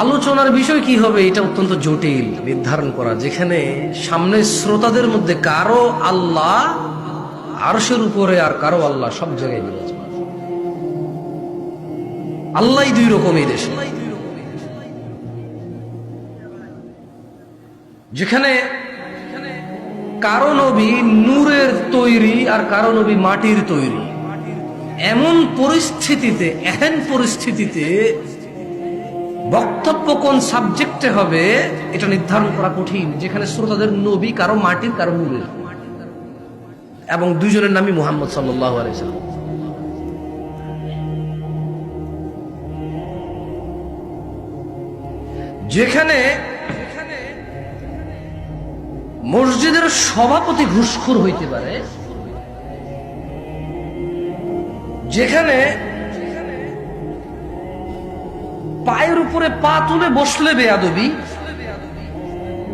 আলোচনার বিষয় কি হবে এটা অত্যন্ত জটিল নির্ধারণ করা, যেখানে সামনে শ্রোতাদের মধ্যে কারো আল্লাহ আরশের উপরে আর কারো আল্লাহ সব জায়গায় বিরাজমান। আল্লাহ দুই রকম এই দেশে, যেখানে কারো নবী নূরের তৈরি আর কারো নবী মাটির তৈরি। এমন পরিস্থিতিতে বক্তব্য কোন সাবজেক্টে হবে এটা নির্ধারণ করা কঠিন, যেখানে শ্রোতাদের নবী কারো মাটির কারো নূরের, এবং দুইজনের নামই মুহাম্মদ সাল্লাল্লাহু আলাইহি ওয়াসাল্লাম। যেখানে মসজিদের সভাপতি ঘুষখোর হইতে পারে, যেখানে পায়ের উপরে পা তুলে বসলে বেয়াদবি,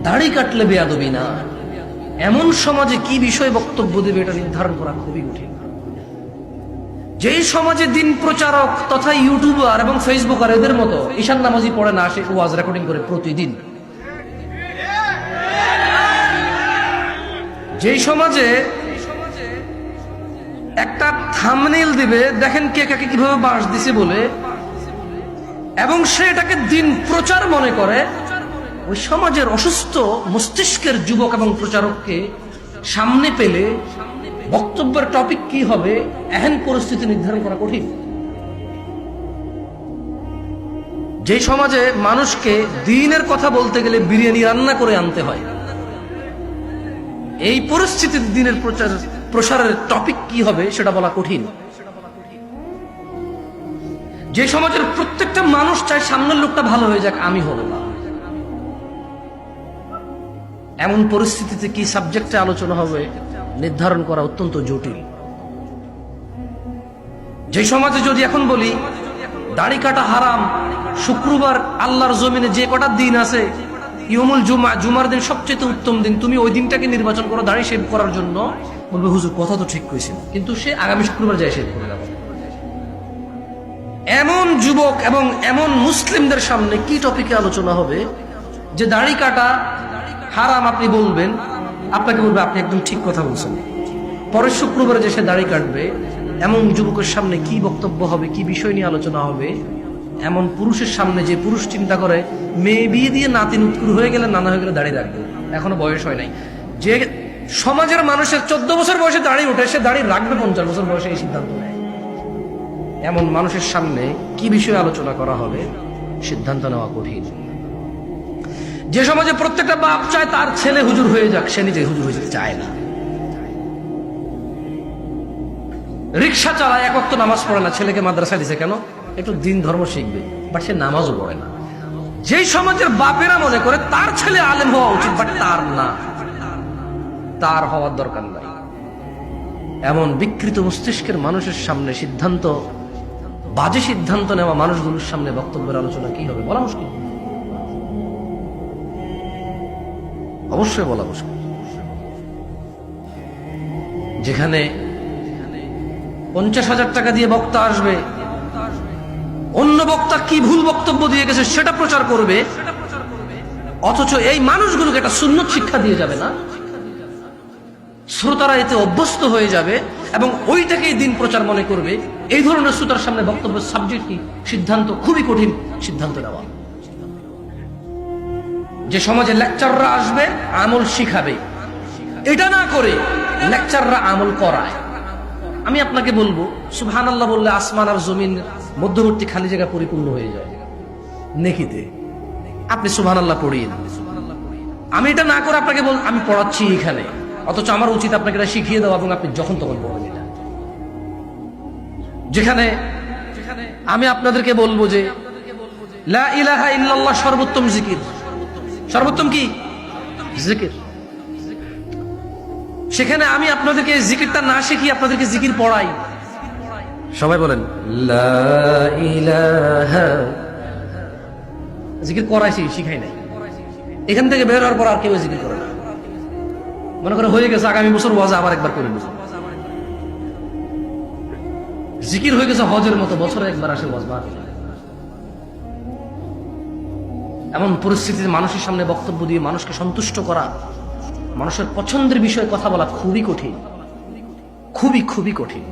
দাড়ি কাটলে বেয়াদবি না, এমন সমাজে কি বিষয়ে বক্তব্য দেবে এটা নির্ধারণ করা খুবই কঠিন। যেই সমাজে দিন প্রচারক তথা ইউটিউবার এবং ফেসবুকার এদের মতো ঈশান নামাজি পড়ে না, সে ওয়াজ রেকর্ডিং করে প্রতিদিন। যেই সমাজে একটা থাম্বনেইল দিবে, দেখেন কে কাকে কিভাবে বাঁশ দিছে বলে, এবং সে এটাকে দিন প্রচার মনে করে, ওই সমাজের অসুস্থ মস্তিষ্কের যুবক এবং প্রচারককে সামনে পেলে বক্তব্যের টপিক কি হবে এহেন পরিস্থিতি নির্ধারণ করা কঠিন। যে সমাজে মানুষকে দ্বীনের কথা বলতে গেলে বিরিয়ানি রান্না করে আনতে হয়, এই পরিস্থিতিতে দ্বীনের প্রসারের টপিক কি হবে সেটা বলা কঠিন। যে সমাজের প্রত্যেকটা মানুষ চায় সামনের লোকটা ভালো হয়ে যাক, আমি হব না, এমন পরিস্থিতিতে কি সাবজেক্টে আলোচনা হবে নির্ধারণ করা অত্যন্ত জটিল। যে সমাজে যদি এখন বলি দাড়ি কাটা হারাম, শুক্রবার আল্লাহর জমিনে যে কটা দিন আছে, ইয়মুল জুমা, জুমার দিন সবচেয়ে উত্তম দিন, তুমি ওই দিনটাকে নির্বাচন করো দাড়ি শেভ করার জন্য, বলবে হুজুর কথা তো ঠিক কইছেন, কিন্তু সে আগামী শুক্রবার যায় শেভ করে যাবে। এমন যুবক এবং এমন মুসলিমদের সামনে কি টপিকে আলোচনা হবে যে দাড়ি কাটা হারাম আপনি বলবেন, আপনাকে বলবে আপনি একদম ঠিক কথা বলছেন, পরের শুক্রবারে যে সে দাড়ি কাটবে, এমন যুবকের সামনে কি বক্তব্য হবে, কি বিষয় নিয়ে আলোচনা হবে। এমন পুরুষের সামনে যে পুরুষ চিন্তা করে মেয়ে বিয়ে দিয়ে নাতিন উৎকুর হয়ে গেলে, নানা হয়ে গেলে দাড়ি রাখবে, এখনো বয়স হয় নাই। যে সমাজের মানুষের 14 বছর বয়সে দাড়ি ওঠে, সে দাড়ি রাখবে 50 বছর বয়সে, এই সিদ্ধান্ত নেয়। এমন মানুষের সামনে কি বিষয়ে আলোচনা করা হবে সিদ্ধান্ত নেওয়া কঠিন। যে সমাজে প্রত্যেকটা বাপ চায় তার ছেলে হুজুর হয়ে যাক, সে নিজে হুজুর হয়ে যেতে চায় না। রিক্সা চালায়, এক ওয়াক্ত নামাজ পড়ে না, ছেলেকে মাদ্রাসায় দিছে কেন? একটু দিন ধর্ম শিখবে, বাট সে নামাজও পড়ে না। যেই সমাজের বাপেরা মনে করে তার ছেলে আলেম হওয়া উচিত, বাট তার না, তার হওয়ার দরকার নাই। এমন বিকৃত মস্তিষ্কের মানুষের সামনে সিদ্ধান্ত, বাজে সিদ্ধান্ত নেওয়া মানুষগুলোর সামনে বক্তব্যের আলোচনা কি হবে বলা মুশকিল, অবশ্যই বলা মুশকিল। যেখানে 50,000 টাকা দিয়ে বক্তা আসবে, অন্য বক্তা কি ভুল বক্তব্য দিয়ে গেছে সেটা প্রচার করবে, অথচ এই মানুষগুলোকে একটা সুন্নত শিক্ষা দিয়ে যাবে না, শ্রোতারা এতে অভ্যস্ত হয়ে যাবে এবং ওইটাকেই দিন প্রচার মনে করবে। এই ধরনের শ্রোতার সামনে বক্তব্যের সাবজেক্ট কি, সিদ্ধান্ত খুবই কঠিন সিদ্ধান্ত নেওয়া। যে সমাজে লেকচাররা আসবে আমল শিখাবে, এটা না করে লেকচাররা আমল করায়। আমি আপনাকে বলবো সুবহানাল্লাহ বললে আসমান আর জমিন মধ্যবর্তী খালি জায়গা পরিপূর্ণ হয়ে যায় নেকিতে, আপনি সুবহানাল্লাহ পড়িয়ে। আমি এটা না করে আপনাকে আমি পড়াচ্ছি এখানে, অথচ আমার উচিত আপনাকে এটা শিখিয়ে দেওয়া এবং আপনি যখন তখন পড়বেন এটা। যেখানে আমি আপনাদেরকে বলবো যে লা ইলাহা ইল্লাল্লাহ সর্বোত্তম জিকির, সর্বোত্তম কি জিকির, সেখানে আমি আপনাদেরকে জিকিরটা না শিখিয়ে আপনাদেরকে জিকির পড়াই। সবাই বলেন লা ইলাহা, জিকির করাইছি, শিখাই নাই। এখান থেকে বের হওয়ার পর আর কেউ জিকির করে না, মনে করে হয়ে গেছে আগামী বছর ওয়াজ আবার একবার করে নেব। জিকির হয়ে গেছে হজের মতো, বছরে একবার আসে ওয়াজ। এমন পরিস্থিতিতে মানুষের সামনে বক্তব্য দিয়ে মানুষকে সন্তুষ্ট করা, মানুষের পছন্দের বিষয়ে কথা বলা খুবই কঠিন, খুবই খুবই কঠিন।